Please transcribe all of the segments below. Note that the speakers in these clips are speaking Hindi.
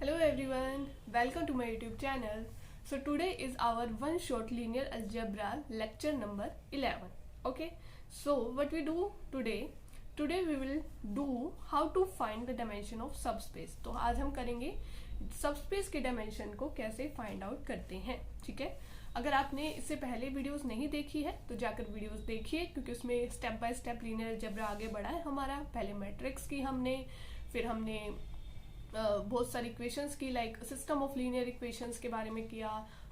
Hello everyone, welcome to my YouTube channel. So today is our one shot linear algebra lecture number 11. Okay, so what we do today? Today we will do how to find the dimension of subspace. तो आज हम करेंगे सबस्पेस के डायमेंशन को कैसे फाइंड आउट करते हैं. ठीक है, अगर आपने इससे पहले वीडियोस नहीं देखी है तो जाकर वीडियोस देखिए, क्योंकि उसमें step by step linear algebra आगे बढ़ा है हमारा. पहले मैट्रिक्स की हमने, फिर हमने बहुत सारी इक्वेशंस की, like system of linear equations के बारे में किया,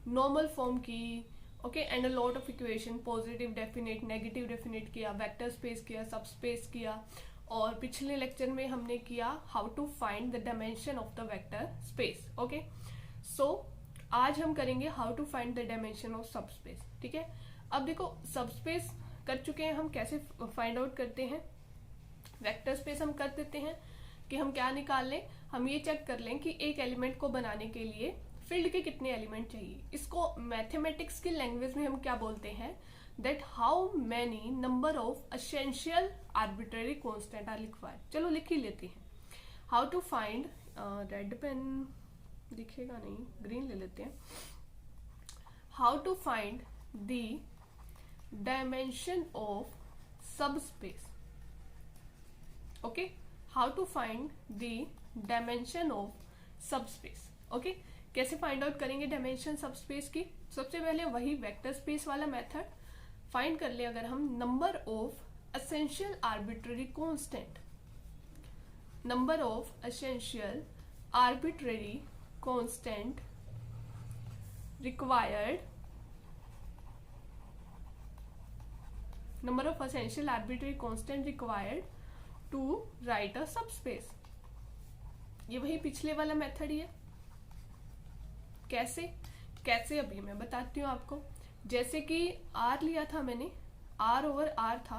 नॉर्मल फॉर्म की, okay, and a lot of equation, positive definite, negative definite किया, वेक्टर स्पेस किया, सब स्पेस किया, और पिछले लेक्चर में हमने किया how to find the dimension of the vector space. Okay, so आज हम करेंगे how to find the dimension of subspace. ठीक है, अब देखो सब स्पेस कर चुके हैं हम, कैसे फाइंड आउट करते हैं. वेक्टर स्पेस हम कर देते हैं कि हम क्या निकाल लें, हम ये चेक कर लें कि एक एलिमेंट को बनाने के लिए फील्ड के कितने एलिमेंट चाहिए. इसको मैथमेटिक्स की लैंग्वेज में हम क्या बोलते हैं, that how many number of essential arbitrary constant are required. चलो लिख ही लेते हैं. How to find, red pen दिखेगा नहीं, ग्रीन ले लेते हैं. How to find the dimension of subspace. Okay, how to find the dimension of subspace. Okay, कैसे फाइंड आउट करेंगे डायमेंशन सबस्पेस की. सबसे पहले वही वेक्टर स्पेस वाला मेथड फाइंड कर ले. अगर हम number of essential arbitrary constant, number of essential arbitrary constant required, number of essential arbitrary constant required to write a subspace. ये वही पिछले वाला मेथड ही है. कैसे कैसे अभी मैं बताती हूँ आपको. जैसे कि आर लिया था मैंने, आर ओवर आर था,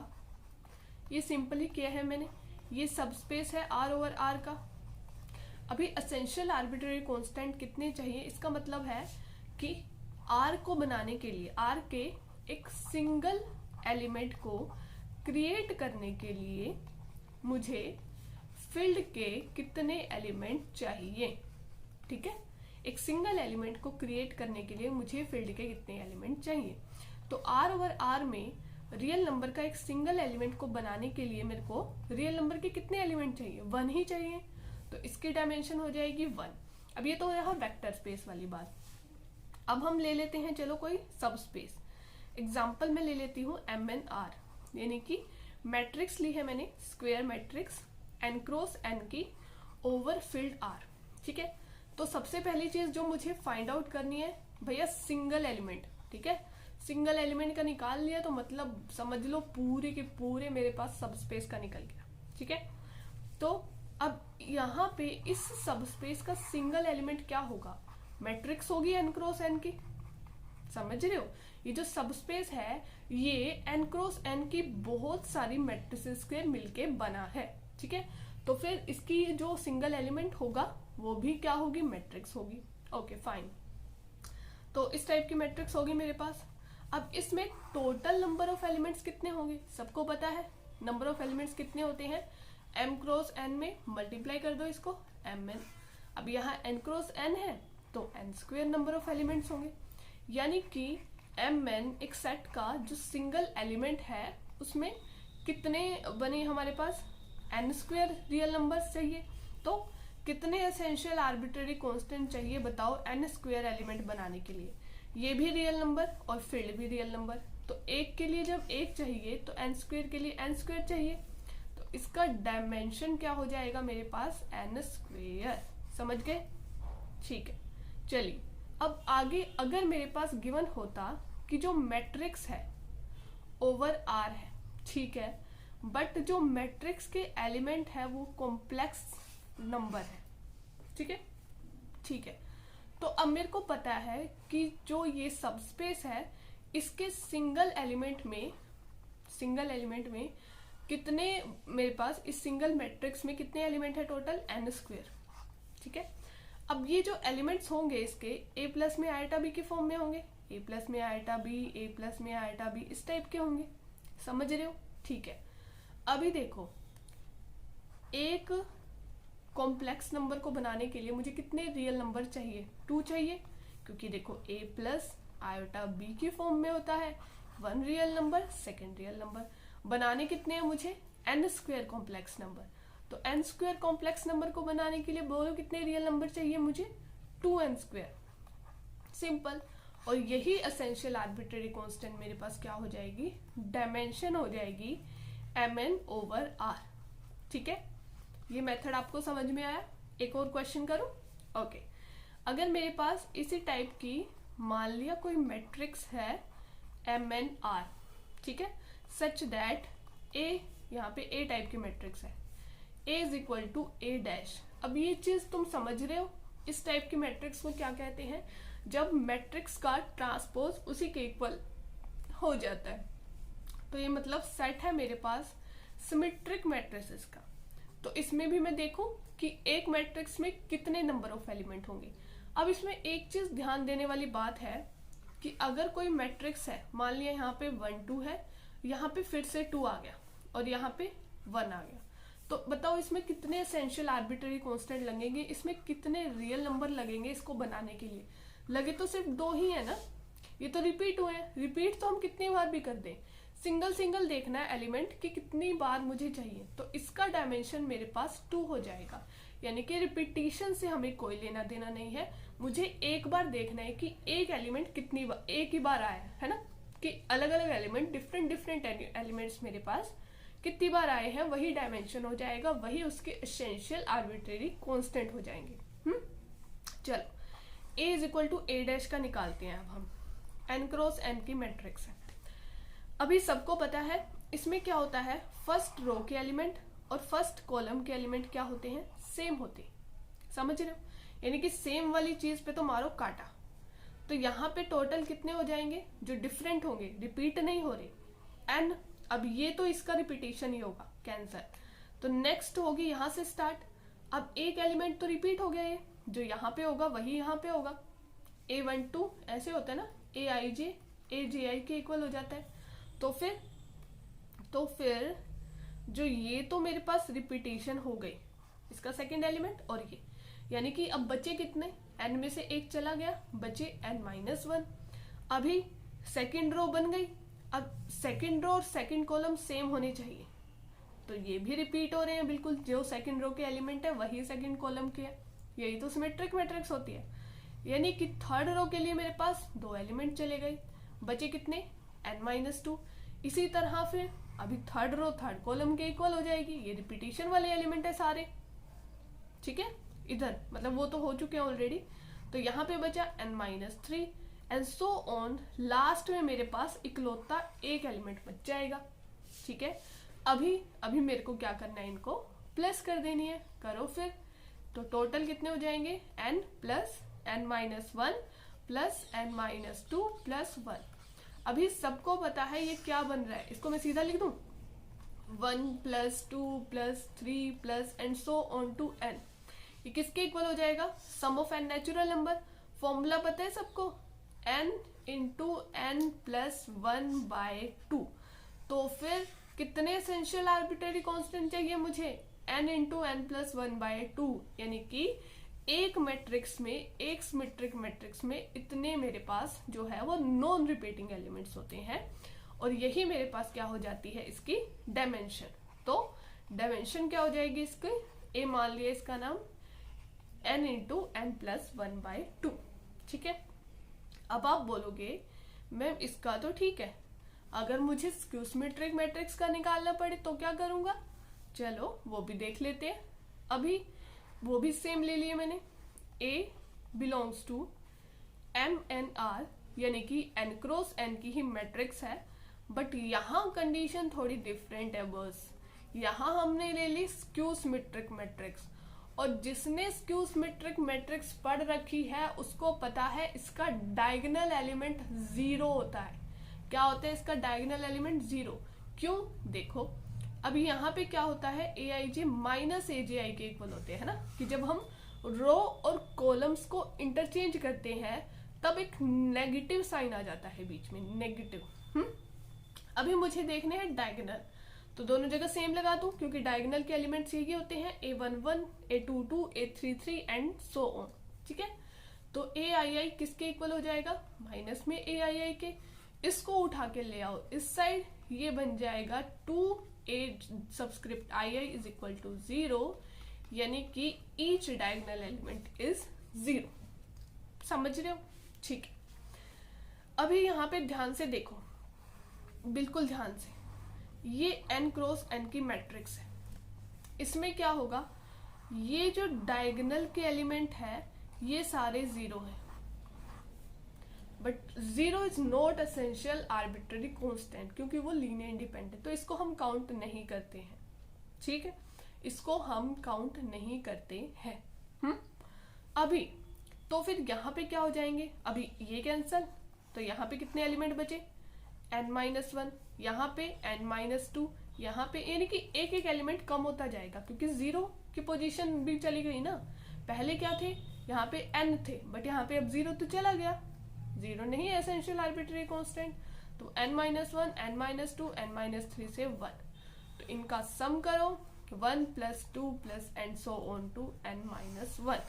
ये सिंपली किया है मैंने, ये सबस्पेस है आर ओवर आर का. अभी एसेंशियल आर्बिट्ररी कांस्टेंट कितने चाहिए, इसका मतलब है कि आर को बनाने के लिए, आर के एक सिंगल एलिमेंट को क्रिएट करने के लिए मुझे फील्ड के कितने एलिमेंट चाहिए. ठीक है, एक सिंगल एलिमेंट को क्रिएट करने के लिए मुझे फील्ड के कितने एलिमेंट चाहिए. तो आर ओवर आर में रियल नंबर का एक सिंगल एलिमेंट को बनाने के लिए मेरे को रियल नंबर के कितने एलिमेंट चाहिए, 1 ही चाहिए. तो इसकी डायमेंशन हो जाएगी 1. अब ये तो रहा वेक्टर स्पेस वाली बात. अब हम ले लेते हैं, चलो कोई सब स्पेस. एग्जाम्पल में ले लेती हूँ MNR, यानी कि मैट्रिक्स ली है मैंने, square matrix n cross n की ओवर फील्ड R. ठीक है, तो सबसे पहली चीज जो मुझे फाइंड आउट करनी है भैया, सिंगल एलिमेंट. ठीक है, सिंगल एलिमेंट का निकाल लिया तो मतलब समझ लो पूरे के पूरे मेरे पास सब स्पेस का निकल गया. ठीक है, तो अब यहाँ पे इस सब स्पेस का सिंगल एलिमेंट क्या होगा, मैट्रिक्स होगी n क्रॉस n की. समझ रहे हो, ये जो सब स्पेस है ये n क्रॉस n की बहुत सारी मैट्रिसेस के मिलके बना है. ठीक है, तो फिर इसकी जो सिंगल एलिमेंट होगा वो भी क्या होगी, मैट्रिक्स होगी. ओके फाइन, तो इस टाइप की मैट्रिक्स होगी मेरे पास. अब इसमें टोटल नंबर ऑफ एलिमेंट्स कितने होंगे, सबको पता है नंबर ऑफ एलिमेंट्स कितने होते हैं, m क्रॉस n में मल्टीप्लाई कर दो इसको, mn. अब यहाँ n क्रॉस n है तो n square number of elements होंगे, यानी कि mn एक सेट का जो सिंगल एलिमेंट है उसमें कितने बने हमारे पास, n स्क्वायर रियल नंबर्स चाहिए. तो कितने एसेंशियल आर्बिट्ररी कांस्टेंट चाहिए बताओ n स्क्वायर एलिमेंट बनाने के लिए. ये भी रियल नंबर और फील्ड भी रियल नंबर. तो एक के लिए जब एक चाहिए तो n स्क्वायर के लिए n स्क्वायर चाहिए. तो इसका डायमेंशन क्या हो जाएगा मेरे पास, n स्क्वायर. समझ गए, ठीक है. चलिए अब आगे, अगर मेरे पास गिवन होता कि जो मैट्रिक्स है ओवर R है, ठीक है, बट जो मैट्रिक्स के एलिमेंट है वो कॉम्प्लेक्स नंबर है. ठीक है, ठीक है, तो अब मेरे को पता है कि जो ये सबस्पेस है इसके सिंगल एलिमेंट में कितने मेरे पास, इस सिंगल मैट्रिक्स में कितने एलिमेंट है टोटल, n स्क्वायर. ठीक है, अब ये जो एलिमेंट्स होंगे इसके a प्लस में आयटा b के फॉर्म में होंगे, a प्लस में आयटा b, a प्लस में आयटा b, इस टाइप के होंगे. समझ रहे हो, ठीक है. अभी देखो, एक कॉम्प्लेक्स नंबर को बनाने के लिए मुझे कितने रियल नंबर चाहिए? 2 चाहिए, क्योंकि देखो a प्लस आयोटा b की फॉर्म में होता है 1 real number, second real number. बनाने कितने हैं मुझे? n square complex number. तो n स्क्वायर कॉम्प्लेक्स नंबर को बनाने के लिए बोलो कितने रियल नंबर चाहिए मुझे? 2n square. सिंपल। और यही एसेंशियल आर्बिट्रेरी कांस्टेंट मेरे पास क्या हो जाएगी? डायमेंशन हो जाएगी mn/r। ठीक है, ये मेथड आपको समझ में आया? एक और क्वेश्चन करूं? ओके। अगर मेरे पास इसी टाइप की मान लिया कोई मैट्रिक्स है mnr, ठीक है, सच दैट a, यहाँ पे a टाइप की मैट्रिक्स है, a is equal to a dash. अब ये चीज तुम समझ रहे हो, इस टाइप की मैट्रिक्स को क्या कहते हैं? जब मैट्रिक्स का ट्रांसपोज उसी के इक्वल हो जाता है। तो ये मतलब सेट है मेरे पास सिमेट्रिक मैट्रिसेस का। तो इसमें भी मैं देखूं कि एक मैट्रिक्स में कितने नंबर ऑफ एलिमेंट होंगे। अब इसमें एक चीज ध्यान देने वाली बात है कि अगर कोई मैट्रिक्स है, मान लिया यहाँ पे 1 2 है, यहाँ पे फिर से 2 आ गया और यहाँ पे 1 आ गया, तो बताओ इसमें कितने एसेंशियल आर्बिट्रेरी कांस्टेंट लगेंगे? इसमें कितने रियल नंबर लगेंगे इसको बनाने के लिए? लगे तो सिर्फ 2 ही है ना, ये तो रिपीट हुए हैं। रिपीट तो हम कितनी बार भी कर दें, सिंगल सिंगल देखना है एलिमेंट कि कितनी बार मुझे चाहिए। तो इसका डायमेंशन मेरे पास 2 हो जाएगा, यानी कि रिपीटिशन से हमें कोई लेना देना नहीं है। मुझे एक बार देखना है कि एक एलिमेंट कितनी बार, एक ही बार आया है ना, कि अलग अलग एलिमेंट, डिफरेंट एलिमेंट्स मेरे पास कितनी बार आए हैं, वही डायमेंशन हो जाएगा, वही उसके एसेंशियल आर्बिट्रेरी कांस्टेंट हो जाएंगे। चलो a is equal to a dash का निकालते हैं। अब हम n क्रॉस n की मैट्रिक्स है। अभी सबको पता है इसमें क्या होता है, फर्स्ट रो के एलिमेंट और फर्स्ट कॉलम के एलिमेंट क्या होते हैं? सेम होते हैं। समझ रहे हो? यानी कि सेम वाली चीज पे तो मारो काटा। तो यहाँ पे टोटल कितने हो जाएंगे जो डिफरेंट होंगे, रिपीट नहीं हो रहे, n। अब ये तो इसका रिपीटेशन ही होगा, कैंसर। तो नेक्स्ट होगी यहाँ से स्टार्ट। अब एक एलिमेंट तो रिपीट हो गया, ये जो यहाँ पे होगा वही यहाँ पे होगा। a12 ऐसे होता है ना, aij aj के इक्वल हो जाता है। तो फिर जो ये तो मेरे पास रिपीटेशन हो गई, इसका सेकंड एलिमेंट और ये, यानी कि अब बचे कितने? n में से एक चला गया, बचे n-1। अभी सेकंड रो बन गई। अब सेकंड रो और सेकंड कॉलम सेम होने चाहिए, तो ये भी रिपीट हो रहे हैं बिल्कुल, जो सेकंड रो के एलिमेंट है वही सेकंड कॉलम के है। यही तो सिमेट्रिक मैट्रिक्स होती है। यानी कि थर्ड रो के लिए मेरे पास 2 एलिमेंट चले गए, बचे कितने? n-2। इसी तरह फिर अभी थर्ड रो थर्ड कॉलम के इक्वल हो जाएगी, ये रिपीटेशन वाले एलिमेंट है सारे, ठीक है। इधर मतलब वो तो हो चुके हैं ऑलरेडी। तो यहाँ पे बचा n-3 and so on. Last में मेरे पास इकलौता एक एलिमेंट बच जाएगा, ठीक है। अभी मेरे को क्या करना है, इनको प्लस कर देनी है। करो फिर। तो टोटल कितने हो जाएंगे? n plus n-1 plus n-2 plus 1। अभी सबको पता है ये क्या बन रहा है, इसको मैं सीधा लिख दूं 1 plus 2 plus 3 plus and so on to n। ये किसके इक्वल हो जाएगा? Sum of n natural number. Formula पता है सबको, n इंटू n प्लस 1/2। तो फिर कितने एसेंशियल आर्बिट्रेरी कांस्टेंट चाहिए मुझे? n इंटू n प्लस 1/2, यानी कि एक मैट्रिक्स में, एक सिमेट्रिक मैट्रिक्स में इतने मेरे पास जो है वो नॉन रिपीटिंग एलिमेंट्स होते हैं, और यही मेरे पास क्या हो जाती है, इसकी डायमेंशन। तो डायमेंशन क्या हो जाएगी इसकी? ए मान लिया इसका नाम, n इंटू n प्लस 1/2, ठीक है। अब आप बोलोगे मैम इसका तो ठीक है, अगर मुझे स्क्यू सिमेट्रिक मैट्रिक्स का निकालना पड़े तो क्या करूंगा? चलो वो भी देख लेते हैं। अभी वो भी सेम ले लिए मैंने, A बिलोंग्स टू MnR, यानी कि n क्रॉस n की ही मैट्रिक्स है, बट यहाँ कंडीशन थोड़ी डिफरेंट है बस। यहाँ हमने ले ली स्क्यू सिमेट्रिक मैट्रिक्स, और जिसने स्क्यू सिमेट्रिक मैट्रिक्स पढ़ रखी है उसको पता है इसका डायगोनल एलिमेंट 0 होता है। क्या होता है इसका डायगोनल एलिमेंट? 0। क्यों? देखो अभी यहाँ पे क्या होता है, aij माइनस aji के इक्वल होते हैं ना, कि जब हम रो और कॉलम्स को इंटरचेंज करते हैं तब एक नेगेटिव साइन आ जाता है बीच में, नेगेटिव। अभी मुझे देखने हैं डायगोनल, तो दोनों जगह सेम लगा दूं, क्योंकि डायगोनल के एलिमेंट्स यही होते हैं A11, A22, A33 and so on. ठीक है, तो AII किसके इक्वल हो जाएगा, माइनस में AII के। इसको उठा के ले आओ इस साइड, ये बन जाएगा 2A subscript II is equal to 0, यानी कि ईच डायगोनल एलिमेंट इज 0। समझ रहे हो? ठीक है, अभी यहाँ पे ध्यान से देखो, बिल्कुल ध्यान से, ये n क्रॉस n की मैट्रिक्स है। इसमें क्या होगा, ये जो डायगोनल के एलिमेंट है ये सारे 0 हैं, but 0 is not essential arbitrary constant, क्योंकि वो लीनियर इंडिपेंडेंट, तो इसको हम काउंट नहीं करते हैं। ठीक है, इसको हम काउंट नहीं करते हैं। अभी तो फिर यहाँ पे क्या हो जाएंगे, अभी ये कैंसल, तो यहाँ पे कितने एलिमेंट बचे, n-1, यहाँ पे n-2, यहाँ पे, यानी कि एक एक एलिमेंट कम होता जाएगा, क्योंकि 0 की पोजीशन भी चली गई ना। पहले क्या थे, यहाँ पे n थे, बट यहाँ पे अब 0 तो चला गया, 0 नहीं है एसेंशियल आर्बिट्ररी कांस्टेंट, तो n-1, n-2, n-3 से 1, तो इनका सम करो 1 + 2 + and so on to n-1,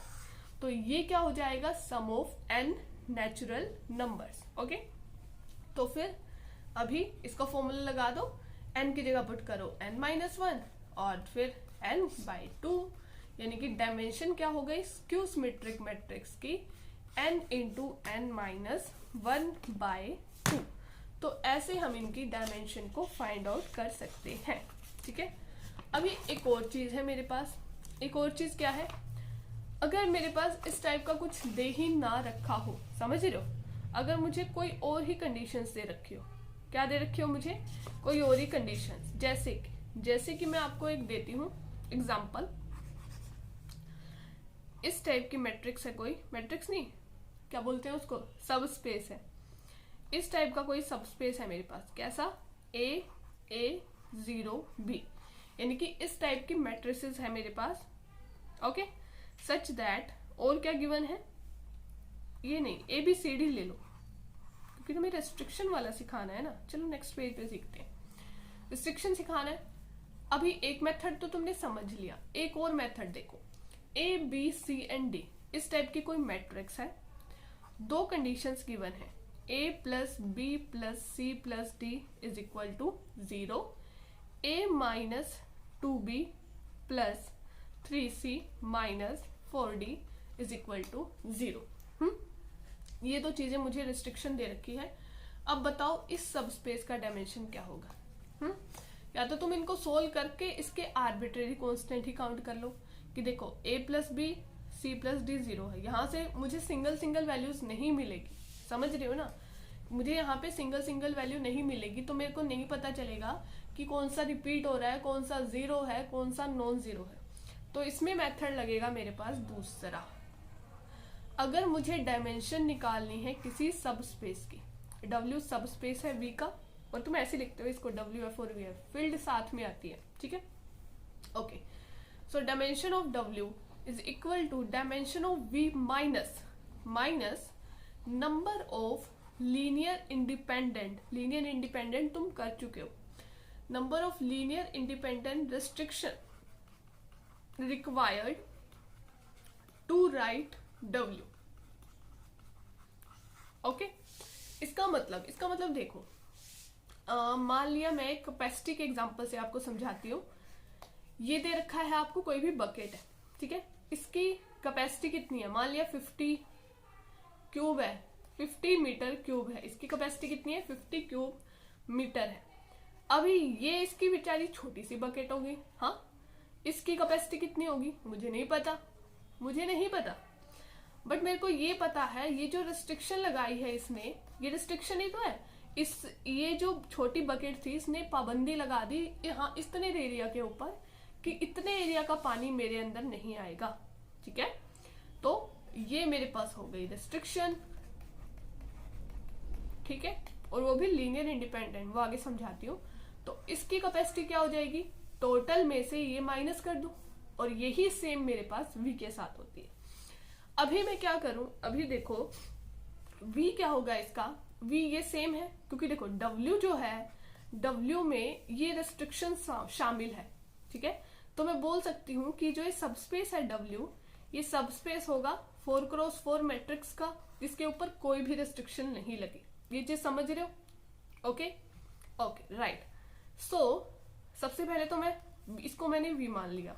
तो ये क्या हो जाएगा, sum of n natural numbers. Okay, तो फिर अभी इसका फॉर्मूला लगा दो, n की जगह पुट करो n-1 और फिर n/2, यानी कि डायमेंशन क्या हो गई स्क्यू सिमेट्रिक मैट्रिक्स की, n × n-1/2। तो ऐसे हम इनकी डायमेंशन को फाइंड आउट कर सकते हैं। ठीक है, अभी एक और चीज है मेरे पास, एक और चीज क्या है, अगर मेरे पास इस टाइप का कुछ दे ही ना रखा हो, समझ रहे हो, अगर मुझे कोई और ही कंडीशंस दे रखी हो, क्या दे रखी हो मुझे, कोई और ही कंडीशंस, जैसे कि मैं आपको एक देती हूँ एग्जांपल, इस टाइप की मैट्रिक्स है, कोई मैट्रिक्स नहीं, क्या बोलते हैं उसको, सब स्पेस है, इस टाइप का कोई सब स्पेस है मेरे पास, कैसा, A0B, यानी कि इस टाइप की मैट्रिसेस है मेरे पास। ओके, सच दैट, और क्या गिवन है, ये नहीं, ABCD ले लो, क्योंकि तुम्हें रेस्ट्रिक्शन वाला सिखाना है ना। चलो नेक्स्ट पेज पे सीखते हैं, रिस्ट्रिक्शन सिखाना है। अभी एक मेथड तो तुमने समझ लिया, एक और मेथड देखो, A, B, C, D इस टाइप की कोई मैट्रिक्स है, दो कंडीशंस गिवन है, A + B + C + D is equal to 0, A - 2B + 3C - 4D is equal to 0। ये दो चीजें मुझे रिस्ट्रिक्शन दे रखी है। अब बताओ इस सब स्पेस का डायमेंशन क्या होगा। या तो तुम इनको सोल्व करके इसके आर्बिट्रेरी कांस्टेंट ही काउंट कर लो कि देखो A + B C + D 0 है, यहाँ से मुझे सिंगल वैल्यूज नहीं मिलेगी, समझ रहे हो ना, मुझे यहाँ पे सिंगल वैल्यू नहीं मिलेगी, तो मेरे को नहीं पता चलेगा कि कौन सा रिपीट हो रहा है, कौन सा 0 है, कौन सा नॉन 0 है। तो इसमें मेथड लगेगा मेरे पास दूसरा, अगर मुझे डायमेंशन निकालनी है किसी सब स्पेस की, W सब स्पेस है V का, और तुम ऐसे लिखते हो इसको WF और VF, फील्ड साथ में आती है, ठीक है। Okay, so dimension of W is equal to dimension of V minus number of linear independent तुम कर चुके हो, number of linear independent restriction required to write W। Okay, इसका मतलब देखो, मान लिया मैं एक कैपेसिटी के एग्जांपल से आपको समझाती हूँ। ये दे रखा है आपको, कोई भी बकेट है, ठीक है, इसकी कैपेसिटी कितनी है, मान लिया 50 क्यूब है, 50 मीटर क्यूब है, इसकी कैपेसिटी कितनी है, 50 क्यूब मीटर है। अभी ये इसकी बेचारी छोटी सी बकेट होगी, हाँ, इसकी कैपेसिटी कितनी होगी मुझे नहीं पता, बट मेरे को ये पता है, ये जो रिस्ट्रिक्शन लगाई है इसने, ये रिस्ट्रिक्शन ही तो है, ये जो छोटी बकेट थी इसने पाबंदी लगा दी यहाँ इतने एरिया के ऊपर कि इतने एरिया का पानी मेरे अंदर नहीं आएगा, ठीक है। तो ये मेरे पास हो गई रिस्ट्रिक्शन, ठीक है, और वो भी लीनियर इंडिपेंडेंट, वो आगे समझाती हूँ। तो इसकी कैपेसिटी क्या हो जाएगी, टोटल में से ये माइनस कर दूं, और यही सेम मेरे पास V के साथ होती है। अभी मैं क्या करूं, अभी देखो V क्या होगा इसका, V ये सेम है, क्योंकि देखो W जो है W में ये रेस्ट्रिक्शन शामिल है, ठीक है। तो मैं बोल सकती हूँ कि जो ये सबस्पेस है W, ये सबस्पेस होगा 4x4 मैट्रिक्स का, जिसके ऊपर कोई भी रेस्ट्रिक्शन नहीं लगी। ये चीज समझ रहे हो? Okay okay right. सो सबसे पहले तो इसको मैंने V मान लिया,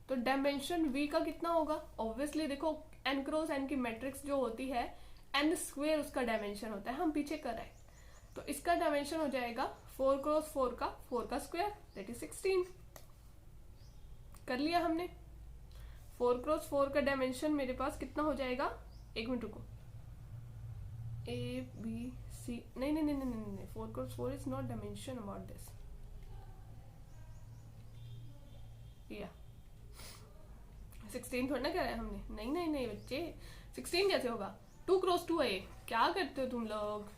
तो डायमेंशन V का कितना होगा? ऑब्वियसली देखो n क्रॉस n की मैट्रिक्स जो होती है n स्क्वेयर उसका डायमेंशन होता है, हम पीछे कर रहे हैं, तो इसका डायमेंशन हो जाएगा 4x4 का 4 का स्क्वायर, दैट इज 16। कर लिया हमने। 4x4 का डायमेंशन मेरे पास कितना हो जाएगा? एक मिनट रुको, ABC, नहीं 4x4 is not dimension about this, या 16 थोड़ा ना करा है हमने, नहीं बच्चे 16 कैसे होगा? 2x2 है। क्या करते हो तुम लोग,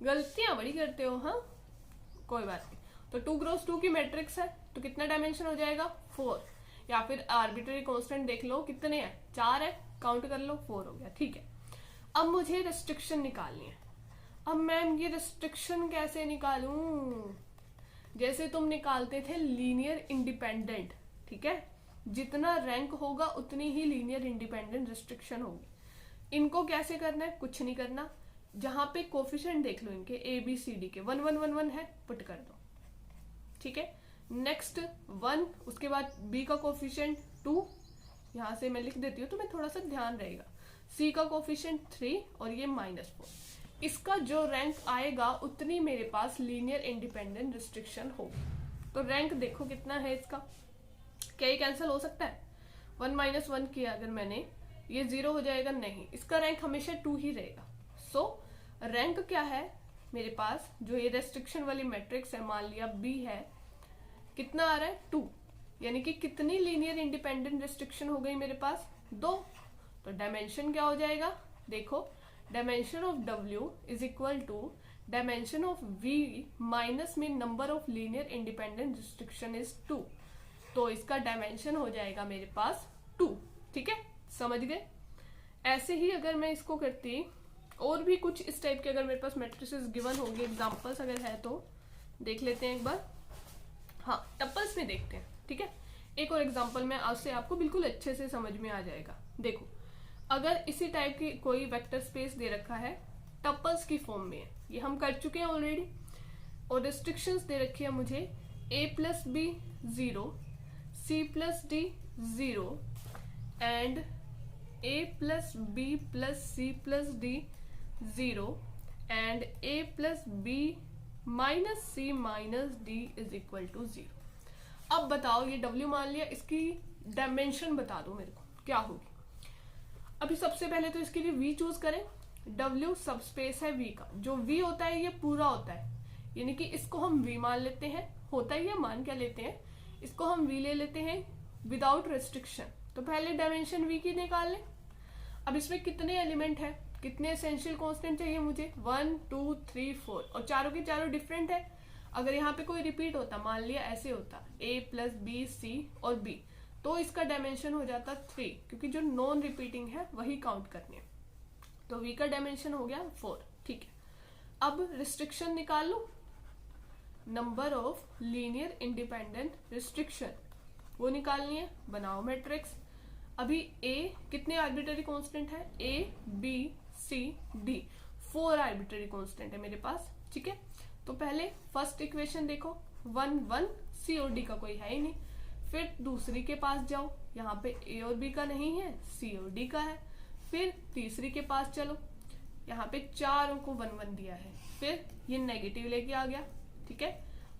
गलतियां बड़ी करते हो। हाँ कोई बात नहीं। तो 2x2 की मैट्रिक्स है, तो कितना डायमेंशन हो जाएगा? 4, या फिर आर्बिट्ररी कांस्टेंट देख लो कितने हैं, 4 है, काउंट कर लो, 4 हो गया, ठीक है। अब मुझे रेस्ट्रिक्शन निकालनी है। अब मैम ये रेस्ट्रिक्शन कैसे निकालूं? जैसे तुम निकालते थे लीनियर इंडिपेंडेंट, ठीक है, जितना रैंक होगा उतनी ही लीनियर इंडिपेंडेंट रेस्ट्रिक्शन होगी। इनको कैसे करना है? कुछ नहीं करना, जहां पे कोफिशिएंट देख लो इनके ABCD के 1 1 1 1 है, पुट कर दो, ठीक है। नेक्स्ट 1, उसके बाद B का कोफिशिएंट 2, यहां से मैं लिख देती हूँ, तो मैं थोड़ा सा ध्यान रहेगा। C का कोफिशिएंट 3 और ये -4। इसका जो रैंक आएगा उतनी मेरे पास लीनियर इंडिपेंडेंट रिस्ट्रिक्शन होगी। तो रैंक देखो कितना है इसका, क्या ये कैंसिल हो सकता है? 1 - 1 किया अगर मैंने, ये 0 हो जाएगा, नहीं, इसका रैंक हमेशा 2 ही रहेगा। सो रैंक क्या है मेरे पास? जो ये रेस्ट्रिक्शन वाली मैट्रिक्स है, मान लिया B है, कितना आ रहा है? 2, यानी कि कितनी लीनियर इंडिपेंडेंट रेस्ट्रिक्शन हो गई मेरे पास? 2। तो डायमेंशन क्या हो जाएगा? देखो, dimension of W is equal to dimension of V minus में number of linear independent restriction is 2। तो इसका डायमेंशन हो जाएगा मेरे पास 2, ठीक है, समझ गए। ऐसे ही अगर मैं इसको करती, और भी कुछ इस टाइप के अगर मेरे पास मैट्रिसेस गिवन होंगे, एग्जांपल्स अगर है तो देख लेते हैं एक बार। हाँ, टपल्स में देखते हैं, ठीक है। एक और एग्जांपल में आज से आपको बिल्कुल अच्छे से समझ में आ जाएगा। देखो, अगर इसी टाइप की कोई वेक्टर स्पेस दे रखा है, टपल्स की फॉर्म में है, ये हम कर चुके हैं ऑलरेडी, और रिस्ट्रिक्शंस दे रखी है मुझे A + B 0, C + D 0 and A + B + C + D 0 and A + B - C - D is equal to 0। अब बताओ, ये W मान लिया, इसकी डायमेंशन बता दो मेरे को क्या होगी। अभी सबसे पहले तो इसके लिए V चूज करें। W सबस्पेस है V का, जो V होता है ये पूरा होता है, यानी कि इसको हम V मान लेते हैं। होता है ये, मान क्या लेते हैं, इसको हम V ले लेते हैं विदाउट रेस्ट्रिक्शन। तो पहले डायमेंशन V की निकाल लें। अब इसमें कितने एलिमेंट है, कितने एसेंशियल कांस्टेंट चाहिए मुझे? 1 2 3 4, और चारों के चारों डिफरेंट है। अगर यहाँ पे कोई रिपीट होता, मान लिया ऐसे होता A + B C और B, तो इसका डायमेंशन हो जाता 3, क्योंकि जो नॉन रिपीटिंग है वही काउंट करने हैं। तो V का डायमेंशन हो गया 4, ठीक है। अब रिस्ट्रिक्शन निकाल लो, number of linear independent restriction, वो निकालनी है। बनाओ मैट्रिक्स। अभी A कितने आर्बिट्ररी कांस्टेंट है? A B C D, 4 arbitrary constant है मेरे पास, ठीक है। तो पहले फर्स्ट इक्वेशन देखो, 1 1, C और D का कोई है ही नहीं। फिर दूसरी के पास जाओ, यहाँ पे A और B का नहीं है, C और D का है। फिर तीसरी के पास चलो, यहाँ पे चारों को 1 1 दिया है, फिर ये नेगेटिव लेके आ गया, ठीक है।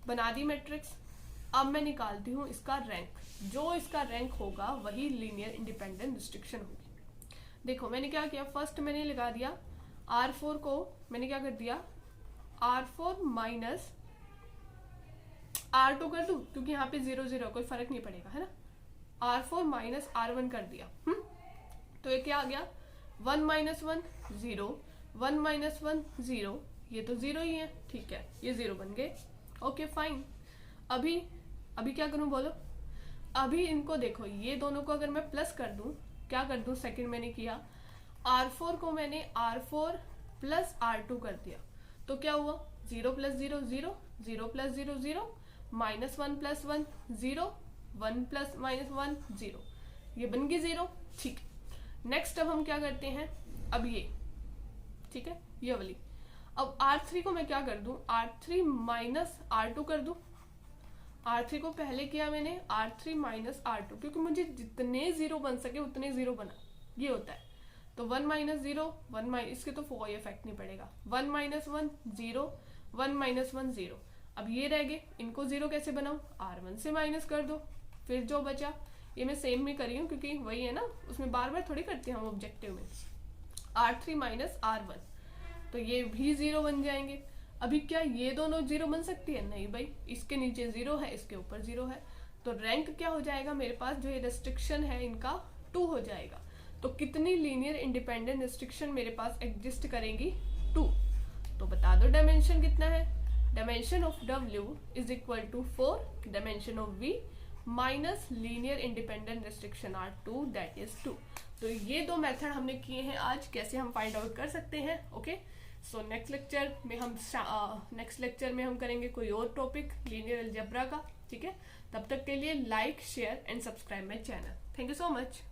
बना दी मैट्रिक्स। अब मैं निकालती हूँ इसका रैंक, जो इसका रैंक होगा वही लीनियर इंडिपेंडेंट रिस्ट्रिक्शन होगी। देखो मैंने क्या किया, फर्स्ट मैंने लगा दिया R4 को, मैंने क्या कर दिया, R4 माइनस R2 कर दूं, क्योंकि यहाँ पे 0 0 कोई फर्क नहीं पड़ेगा, है ना। R4 माइनस R1 कर दिया। तो ये क्या आ गया, 1 - 1 0, 1 - 1 0, ये तो 0 ही है, ठीक है, ये 0 बन गए। Okay fine. अभी क्या करूं बोलो। अभी इनको देखो, ये दोनों को अगर मैं प्लस कर दूं, क्या कर दूं, सेकंड मैंने किया, R4 को मैंने R4 + R2 कर दिया, तो क्या हुआ, 0 प्लस 0 0, 0 प्लस 0 0, -1 प्लस 1 0, 1 प्लस -1 0, ये बन गई 0। ठीक है, नेक्स्ट अब हम क्या करते हैं, अब ये ठीक है ये वाली, अब R3 को मैं क्या कर दूं, R3 माइनस R2 कर दूं। R3 को पहले किया मैंने, R3 माइनस R2, क्योंकि मुझे जितने जीरो बन सके उतने जीरो बना, ये होता है। तो 1 माइनस 0 1 माइनस, इसके तो कोई इफेक्ट नहीं पड़ेगा, 1 माइनस 1 0, 1 माइनस 1 0। अब ये रह गए, इनको जीरो कैसे बनाऊं, R1 से माइनस कर दो, फिर जो बचा, ये मैं सेम में करी हूँ क्योंकि वही है ना, उसमें बार बार थोड़ी करते हैं हम ऑब्जेक्टिव में। R3 माइनस R1, तो ये भी जीरो बन जाएंगे। अभी क्या ये दोनों जीरो बन सकती है, नहीं भाई, इसके नीचे जीरो है, इसके ऊपर जीरो है, तो रैंक क्या हो जाएगा मेरे पास, जो ये रेस्ट्रिक्शन है इनका 2 हो जाएगा। तो कितनी लीनियर इंडिपेंडेंट रेस्ट्रिक्शन मेरे पास एग्जिस्ट करेंगी, 2। तो बता दो डायमेंशन कितना है, dimension of W is equal to 4 dimension of V minus linear independent restriction are 2 that is 2। तो ये दो मेथड हमने किए हैं आज, कैसे हम फाइंड आउट कर सकते हैं। ओके, सो नेक्स्ट लेक्चर में हम करेंगे कोई और टॉपिक लीनियर अलजेब्रा का। ठीक है, तब तक के लिए like share and subscribe my channel. Thank you so much.